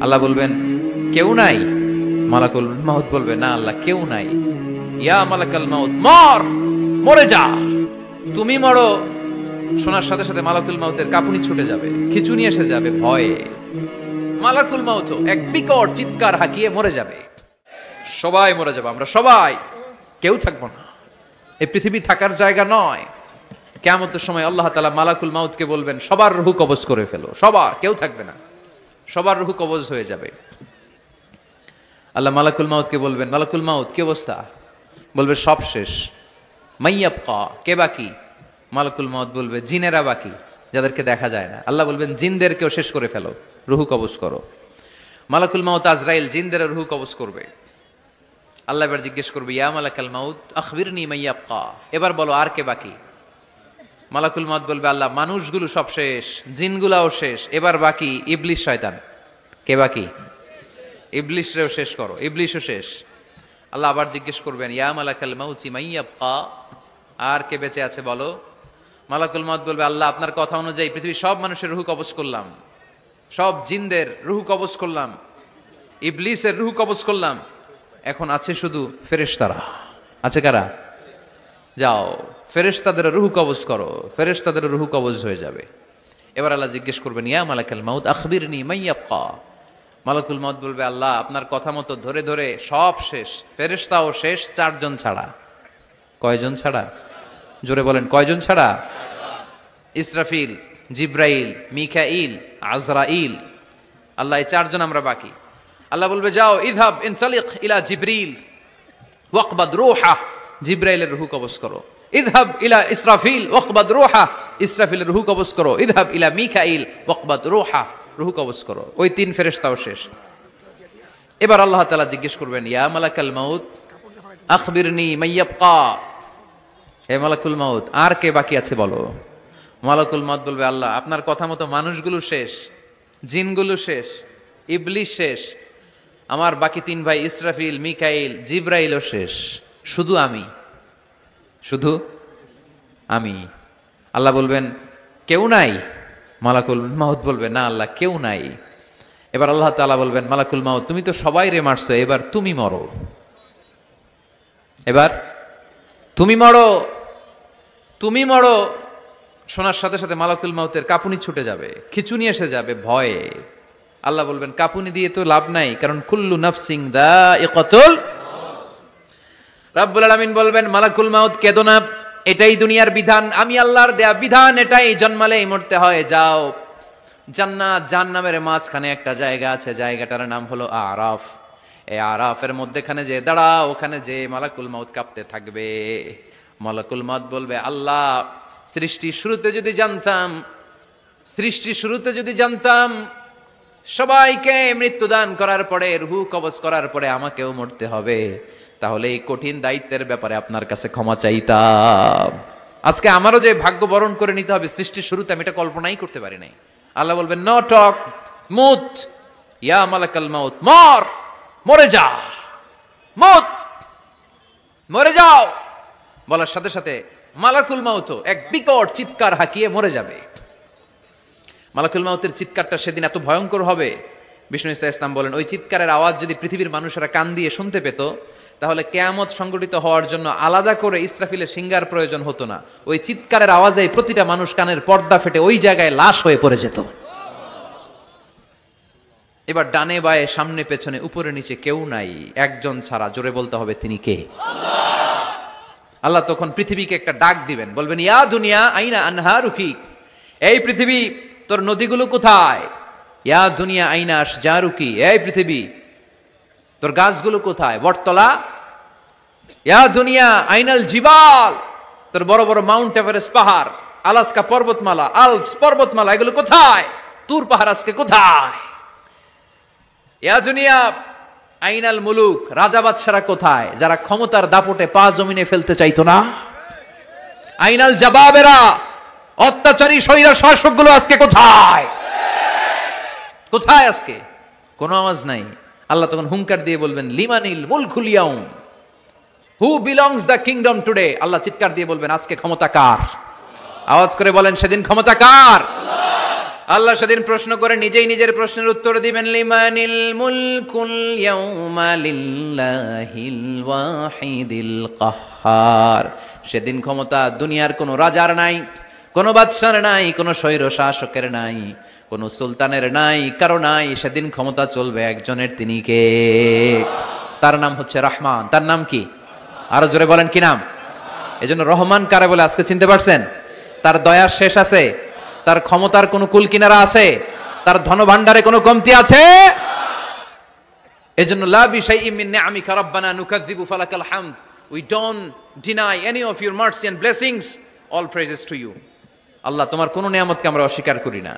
আল্লাহ বলবেন কেউ নাই, মালাকুল মাউত বলবে না আল্লাহ কেউ নাই। ইয়া মালাকাল মাউত মর, মরে যা। তুমি মরো শোনার সাথে সাথে মালাকুল মাউতের কাঁপুনি ছুটে যাবে, খিঁচুনি এসে যাবে ভয়ে। মালাকুল মাউত এক বিকট চিৎকার হাঁকিয়ে মরে যাবে, সবাই মরে যাবে, আমরা সবাই, কেউ থাকবো না। এই পৃথিবী থাকার জায়গা নয়। কিয়ামতের সময় আল্লাহ তাআলা মালাকুল মাউতকে বলবেন সবার রূহ কবজ করে ফেলো, সবার, কেউ থাকবে না, সবার রূহ কবজ হয়ে যাবে। আল্লাহ মালাকুল মাউতকে বলবেন মালাকুল মাউত কি অবস্থা? বলবে সব শেষ। মাইয়াবকা, কে বাকি? মালাকুল মাউত বলবে জিনেরা বাকি, যাদেরকে দেখা যায় না। আল্লাহ বলবেন জিনদেরকেও শেষ করে ফেলো, রূহ কবজ করো। মালাকুল মাউত আজরাইল জিনদের রূহ কবজ করবে। আল্লাহ এবার জিজ্ঞেস করবে ইয়া মালাকাল মাউত আখবিরনি মাইয়াবকা, এবার বলো আর কে বাকি? মালাকুল মাউত বলবে আল্লাহ মানুষগুলো সব শেষ, জিনগুলাও শেষ, এবার বাকি ইবলিস শয়তান। কে বাকি? ইবলিসরেও শেষ করো, ইবলিসও শেষ। আল্লাহ আবার জিজ্ঞেস করবেন ইয়া মালাকাল মাউতি মাইয়াবকা, আর কে বেঁচে আছে বলো? মালাকুল মাউত বলবে আল্লাহ আপনার কথা অনুযায়ী পৃথিবীর সব মানুষের রূহ কবজ করলাম, সব জিনদের রূহ কবজ করলাম, ইবলিসের রূহ কবজ করলাম, এখন আছে শুধু ফেরেশতারা। আছে কারা? যাও ফেরেশতাদের রূহ কবজ করো, ফেরেশতাদের রূহ কবজ হয়ে যাবে। এবার আল্লাহ জিজ্ঞেস করবেন ইয়া মালাকাল মাউত আখবিরনি মাইয়াবকা। মালাকুল মাউত বলবে আল্লাহ আপনার কথা মতো ধরে ধরে সব শেষ, ফেরেশতাও শেষ, চারজন ছাড়া। কয়জন ছাড়া? জোরে বলেন কয়জন ছাড়া? ইসরাফিল, জিব্রাইল, মিকাইল, আজরাইল। আল্লাহ এই চারজন আমরা বাকি। আল্লাহ বলবে যাও ইযহাব ইনতালিক ইলা জিবরিল ওয়াকবাদ রূহা, জিব্রাইলের রূহ কবজ করো। ইযহাব ইলা ইসরাফিল ওয়াকবাদ রূহা, ইসরাফিলের রূহ কবজ করো। ইযহাব ইলা মিকাইল ওয়াকবাদ রূহা, রূহ কবজ করো। ওই তিন ফেরেশতাও শেষ। এবার আল্লাহ তাআলা জিজ্ঞেস করবেন ইয়া মালাকাল মাউত আখবিরনি মাইয়াবকা, হে মালাকুল মাউত আর কে বাকি আছে বলো? মালাকুল মাউত বলবে আল্লাহ আপনার কথা মতো মানুষগুলো শেষ, জিনগুলো শেষ, ইবলিস শেষ, আমার বাকি তিন ভাই ইসরাফিল, মিকাইল, জিব্রাইলও শেষ, শুধু আমি, শুধু আমি। আল্লাহ বলবেন কেউ নাই? মালাকুল মাউত বলবে না আল্লাহ কেউ নাই। এবার আল্লাহ তাআলা বলবেন মালাকুল মাউত তুমি তো সবাই রে মারছো, এবার তুমি মরো, এবার তুমি মরো, তুমি মরো। শোনার সাথে সাথে মালাকুল মাউতের কাঁপুনি ছুটে যাবে, খিঁচুনি এসে যাবে ভয়ে। আল্লাহ বলবেন কাঁপুনি দিয়ে তো লাভ নাই, কারণ কুল্লু নাফসিন যায়িকাতুল। রাব্বুল আলামিন বলবেন মালাকুল মাউত কেঁদো না, এটাই দুনিয়ার বিধান, আমি আল্লাহর দেয়া বিধান, এটাই, জন্মালেই মরতে হয়। যাও জান্নাত জাহান্নামের মাঝখানে একটা জায়গা আছে, জায়গাটার নাম হলো আরাফ। এই আরাফের মধ্যেখানে যে দাঁড়াও, ওখানে যে মালাকুল মাউত কাঁপতে থাকবে। মালাকুল মাউত বলবে আল্লাহ সৃষ্টির শুরুতে যদি জানতাম, সৃষ্টির শুরুতে যদি জানতাম সবাইকে মৃত্যুদান করার পরে রূহ কবজ করার পরে আমাকেও মরতে হবে, তাহলে এই কঠিন দায়িত্বের ব্যাপারে আপনার কাছে ক্ষমা চাইতাম। আজকে আমারও যে ভাগ্য বরণ করে নিতে হবে সৃষ্টির শুরুতে, আমি এটা কল্পনাই করতে পারি নাই। আল্লাহ বলবেন নো টক, মুত, ইয়া মালাকাল মাউত মর, মরে যা, মুত, মরে যাও। বলার সাথে সাথে মালাকুল মাউত এক বিকট চিৎকার হাঁকিয়ে মরে যাবে। মালাকুল মাউতের চিৎকারটা সেদিন এত ভয়ঙ্কর হবে, বিষ্ণু ঈসা ইসলাম বলেন ওই চিৎকারের আওয়াজ যদি পৃথিবীর মানুষেরা কান দিয়ে শুনতে পেত, তাহলে কিয়ামত সংগঠিত হওয়ার জন্য আলাদা করে ইসরাফিলের সিঙ্গার প্রয়োজন হতো না। ওই চিৎকারের আওয়াজে প্রতিটা মানুষ কানের পর্দা ফেটে ওই জায়গায় লাশ হয়ে পড়ে যেত। এবার ডানে বায়ে সামনে পেছনে উপরে নিচে কেউ নাই, একজন ছাড়া, জোরে বলতে হবে তিনি কে? আল্লাহ তখন পৃথিবীকে একটা ডাক দিবেন, বলবেন ইয়া দুনিয়া আইনা আনহারুকি, এই পৃথিবী তোর নদীগুলো কোথায়? ইয়া দুনিয়া আইনা আশজারুকি, এই পৃথিবী তোর গাছগুলো কোথায়? বটতলা। ইয়া দুনিয়া আইনাল জিবাল, তোর বড় বড় মাউন্ট এভারেস্ট পাহাড়, আলাস্কা পর্বতমালা, আলপস পর্বতমালা, এগুলো কোথায়? তুর পাহাড় আজকে কোথায়? ইয়া দুনিয়া আইনাল মুলুক, রাজা বাদশারা কোথায়, যারা ক্ষমতার দাপটে পা জমিনে ফেলতে চাইতো না? আইনাল জাবাবেরা, অত্যাচারী স্বৈরা শাসকগুলো আজকে কোথায়? কোথায় আজকে? কোনো আওয়াজ নাই। আল্লাহ তখন হুঙ্কার দিয়ে বলবেন লিমানিল মুলকুল ইয়াউম, who belongs the kingdom today. আল্লাহ চিৎকার দিয়ে বলবেন আজকে ক্ষমতা কার? আওয়াজ করে বলেন সেদিন ক্ষমতা কার? আল্লাহ সেদিন প্রশ্ন করে নিজেই নিজের প্রশ্নের উত্তর দিবেন, লিমানিল মুলকুল ইয়াউমা লিল্লাহিল ওয়াহিদিল কাহ্হার। সেদিন ক্ষমতা দুনিয়ার কোনো রাজার নাই, কোনো বাদশার নাই, কোনো স্বৈর শাসকের নাই, কোনো সুলতানের নাই, কারো নাই। সেদিন ক্ষমতা চলবে একজনের, তিনি কে? তার নাম হচ্ছে রহমান। তার নাম কি? আরো জোরে বলেন, কি নাম? এজন্য রহমান কারে বলে আজকে চিনতে পারছেন? তার দয়ার শেষ আছে? তার ক্ষমতার কোনো কুল কিনারা আছে? তার ধনভাণ্ডারে কোনো কমতি আছে? এজন্য লা বিশাইইন মিন নিআমিকা রাব্বানা নুকাযযিবু ফালাকাল হামদ। We don't deny any of your mercy and blessings. All praises to you. আল্লাহ, তোমার কোন নিয়ামতকে আমরা অস্বীকার করি না।